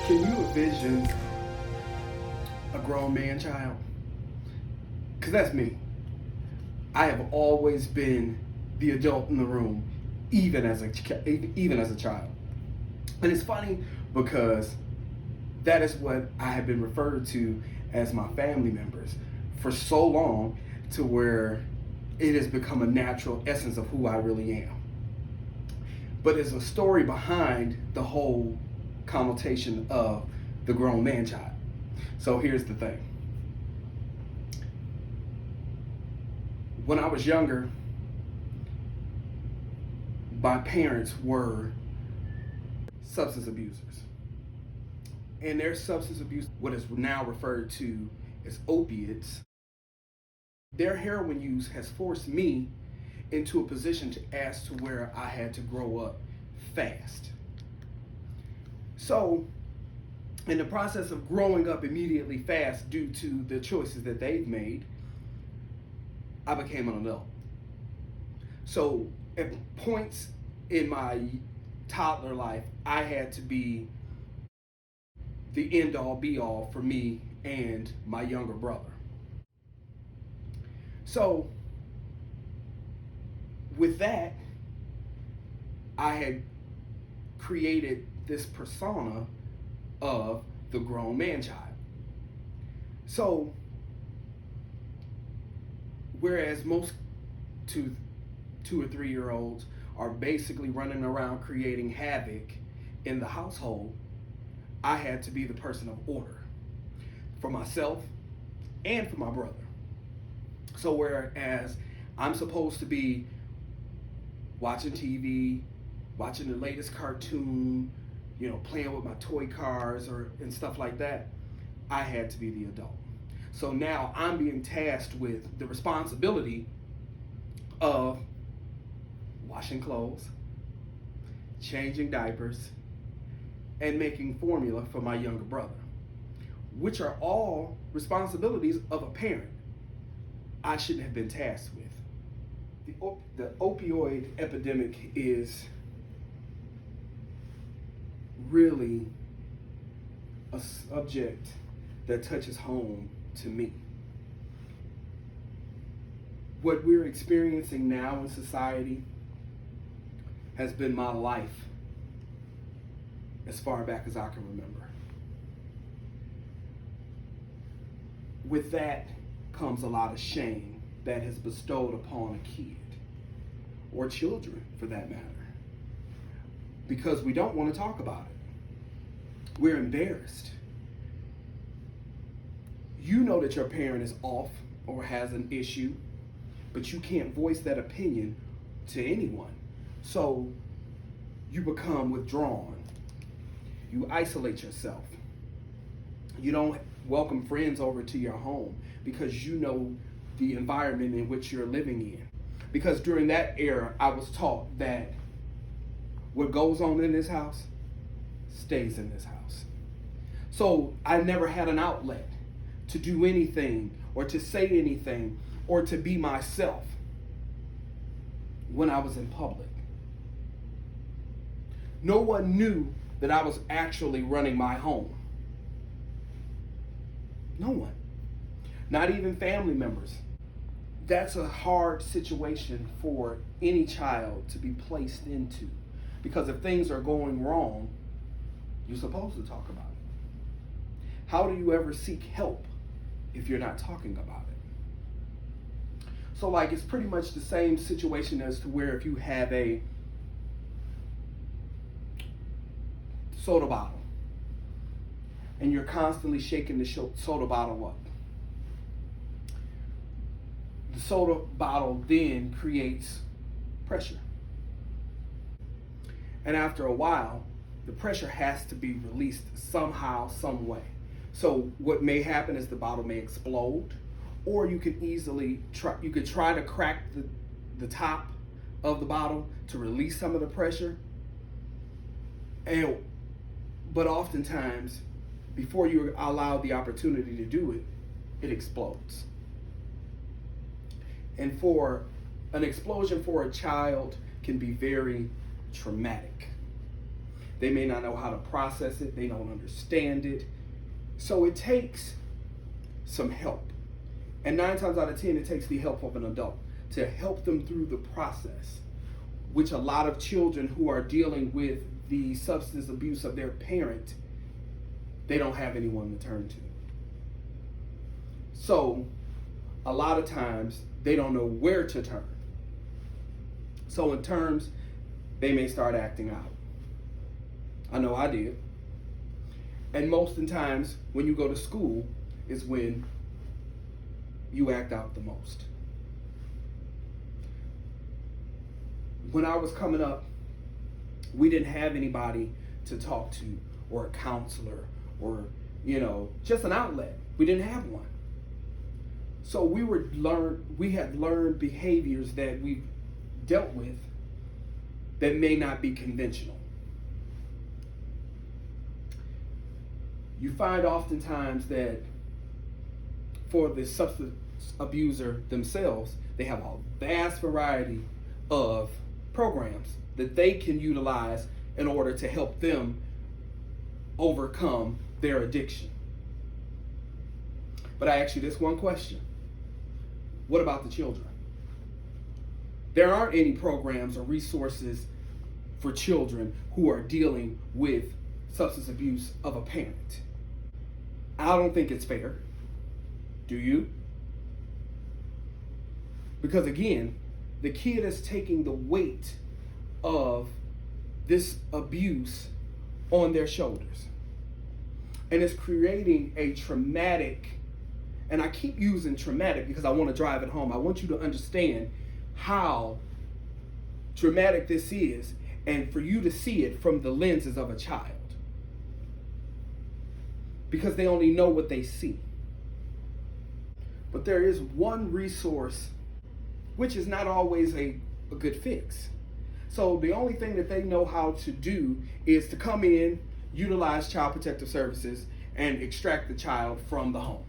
Can you envision a grown man child? Because that's me. I have always been the adult in the room, even as a child. And it's funny because that is what I have been referred to as my family members for so long, to where it has become a natural essence of who I really am. But there's a story behind the whole connotation of the grown man child. So here's the thing. When I was younger, my parents were substance abusers. And their substance abuse, what is now referred to as opiates, their heroin use has forced me into a position as to where I had to grow up fast. So, in the process of growing up immediately fast due to the choices that they've made, I became an adult. So, at points in my toddler life, I had to be the end all be all for me and my younger brother. So, with that, I had created this persona of the grown man child. So, whereas most two or 3 year olds are basically running around creating havoc in the household, I had to be the person of order for myself and for my brother. So whereas I'm supposed to be watching TV, watching the latest cartoon, playing with my toy cars and stuff like that, I had to be the adult. So now I'm being tasked with the responsibility of washing clothes, changing diapers, and making formula for my younger brother, which are all responsibilities of a parent I shouldn't have been tasked with. The opioid epidemic is really a subject that touches home to me. What we're experiencing now in society has been my life as far back as I can remember. With that comes a lot of shame that is bestowed upon a kid, or children for that matter, because we don't want to talk about it. We're embarrassed. You know that your parent is off or has an issue, but you can't voice that opinion to anyone. So you become withdrawn. You isolate yourself. You don't welcome friends over to your home because you know the environment in which you're living in. Because during that era, I was taught that what goes on in this house stays in this house. So I never had an outlet to do anything or to say anything or to be myself when I was in public. No one knew that I was actually running my home. No one. Not even family members. That's a hard situation for any child to be placed into. Because if things are going wrong, you're supposed to talk about it. How do you ever seek help if you're not talking about it? So it's pretty much the same situation as to where if you have a soda bottle and you're constantly shaking the soda bottle up. The soda bottle then creates pressure. And after a while, the pressure has to be released somehow, some way. So what may happen is the bottle may explode, or you could easily try to crack the top of the bottle to release some of the pressure. But oftentimes, before you allow the opportunity to do it, it explodes. And for an explosion for a child can be very traumatic. They may not know how to process it. They don't understand it. So it takes some help. And 9 times out of 10, it takes the help of an adult to help them through the process, which a lot of children who are dealing with the substance abuse of their parent, they don't have anyone to turn to. So a lot of times they don't know where to turn. So in terms, they may start acting out. I know I did. And most of the times when you go to school is when you act out the most. When I was coming up, we didn't have anybody to talk to, or a counselor, or, just an outlet. We didn't have one. So we had learned behaviors that we dealt with that may not be conventional. You find oftentimes that for the substance abuser themselves, they have a vast variety of programs that they can utilize in order to help them overcome their addiction. But I ask you this one question. What about the children? There aren't any programs or resources for children who are dealing with substance abuse of a parent. I don't think it's fair. Do you? Because again, the kid is taking the weight of this abuse on their shoulders. And it's creating a traumatic, and I keep using traumatic because I want to drive it home. I want you to understand how traumatic this is, and for you to see it from the lenses of a child. Because they only know what they see. But there is one resource which is not always a good fix. So the only thing that they know how to do is to come in, utilize Child Protective Services, and extract the child from the home.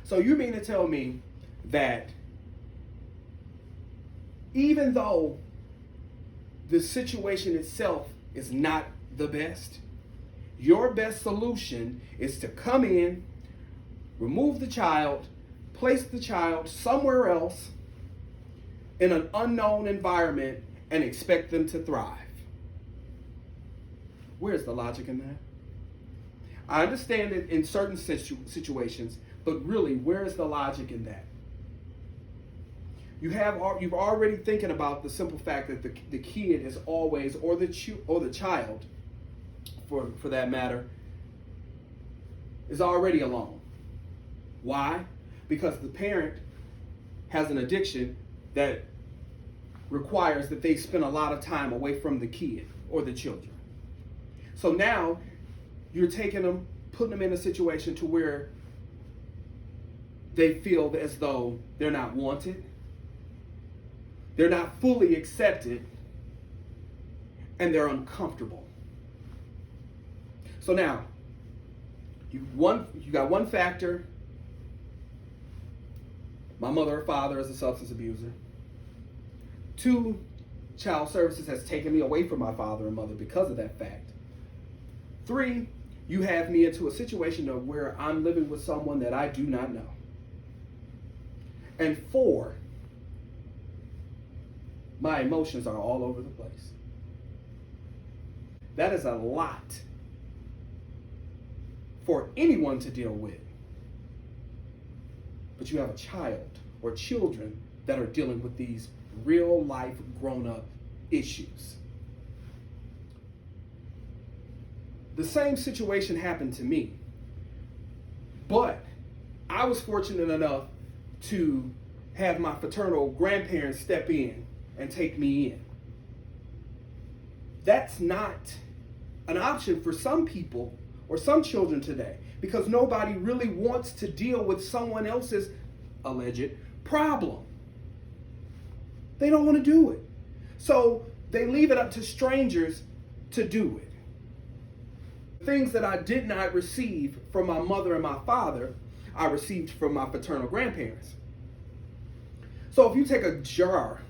So you mean to tell me that even though the situation itself is not the best, your best solution is to come in, remove the child, place the child somewhere else in an unknown environment and expect them to thrive? Where's the logic in that? I understand it in certain situations, but really, where's the logic in that? You're already thinking about the simple fact that the kid is always, or the child, for that matter, is already alone. Why? Because the parent has an addiction that requires that they spend a lot of time away from the kid or the children. So now you're taking them, putting them in a situation to where they feel as though they're not wanted, they're not fully accepted, and they're uncomfortable. So now, you got one factor. My mother or father is a substance abuser. 2, Child Services has taken me away from my father and mother because of that fact. 3, you have me into a situation of where I'm living with someone that I do not know. And 4, my emotions are all over the place. That is a lot for anyone to deal with. But you have a child or children that are dealing with these real life grown-up issues. The same situation happened to me, but I was fortunate enough to have my fraternal grandparents step in and take me in. That's not an option for some people or some children today, because nobody really wants to deal with someone else's alleged problem. They don't want to do it. So they leave it up to strangers to do it. Things that I did not receive from my mother and my father, I received from my fraternal grandparents. So if you take a jar,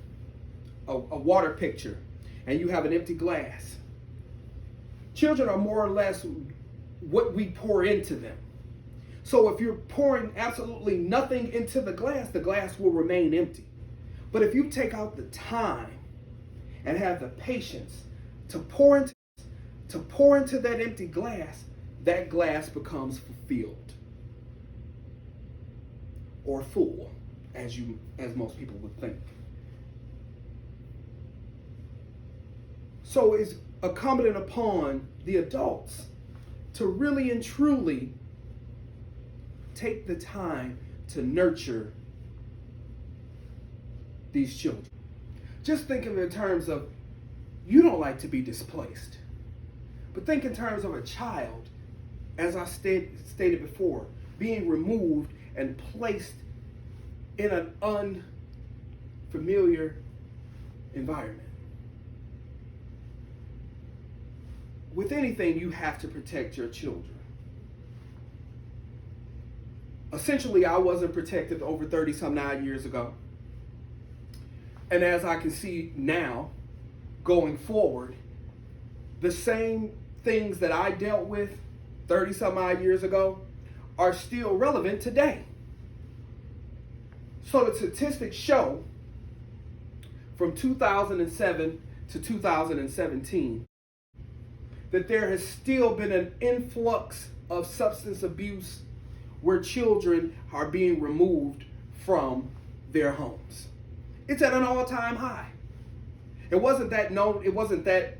a water pitcher, and you have an empty glass, Children are more or less what we pour into them. So if you're pouring absolutely nothing into the glass will remain empty. But if you take out the time and have the patience to pour into that empty glass, that glass becomes fulfilled or full, as most people would think. So it's incumbent upon the adults to really and truly take the time to nurture these children. Just think of it in terms of, you don't like to be displaced, but think in terms of a child, as I stated before, being removed and placed in an unfamiliar environment. With anything, you have to protect your children. Essentially, I wasn't protected over 30-some-odd years ago. And as I can see now, going forward, the same things that I dealt with 30-some-odd years ago are still relevant today. So the statistics show from 2007 to 2017 that there has still been an influx of substance abuse where children are being removed from their homes. It's at an all-time high. It wasn't that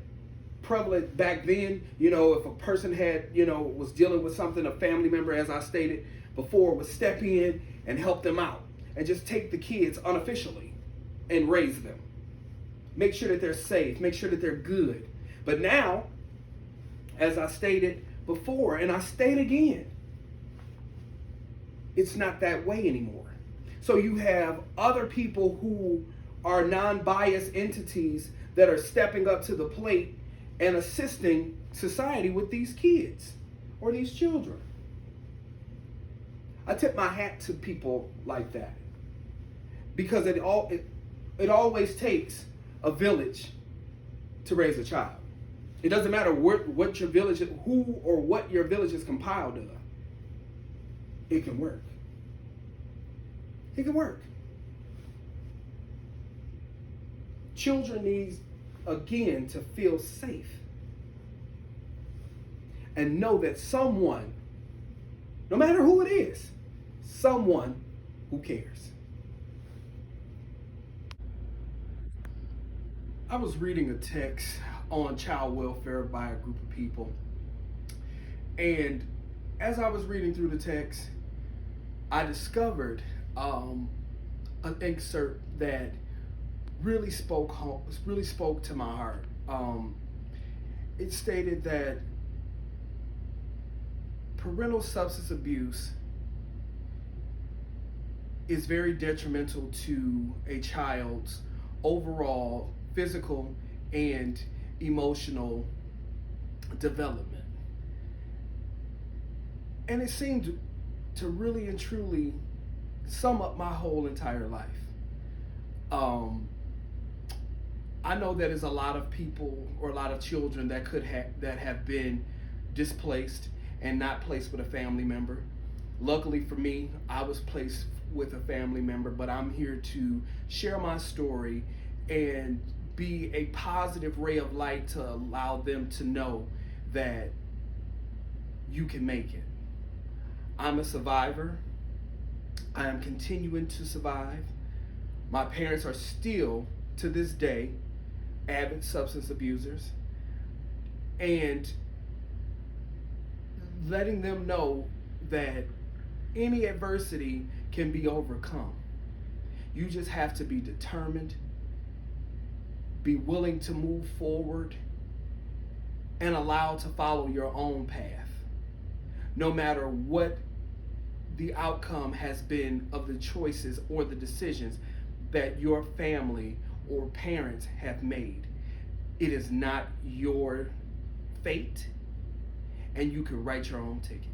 prevalent back then. If a person had, was dealing with something, a family member, as I stated before, would step in and help them out and just take the kids unofficially and raise them. Make sure that they're safe, make sure that they're good. But now, as I stated before, and I state again, it's not that way anymore. So you have other people who are non-biased entities that are stepping up to the plate and assisting society with these kids or these children. I tip my hat to people like that, because it always takes a village to raise a child. It doesn't matter what your village, who or what your village is compiled of. It can work. It can work. Children need, again, to feel safe and know that someone, no matter who it is, someone who cares. I was reading a text on child welfare by a group of people, and as I was reading through the text, I discovered an excerpt that really spoke to my heart. It stated that parental substance abuse is very detrimental to a child's overall physical and emotional development. And it seemed to really and truly sum up my whole entire life. I know that there's a lot of people or a lot of children that have been displaced and not placed with a family member. Luckily for me, I was placed with a family member, but I'm here to share my story and be a positive ray of light to allow them to know that you can make it. I'm a survivor. I am continuing to survive. My parents are still, to this day, avid substance abusers. And letting them know that any adversity can be overcome. You just have to be determined, be willing to move forward, and allow to follow your own path, no matter what the outcome has been of the choices or the decisions that your family or parents have made. It is not your fate, and you can write your own ticket.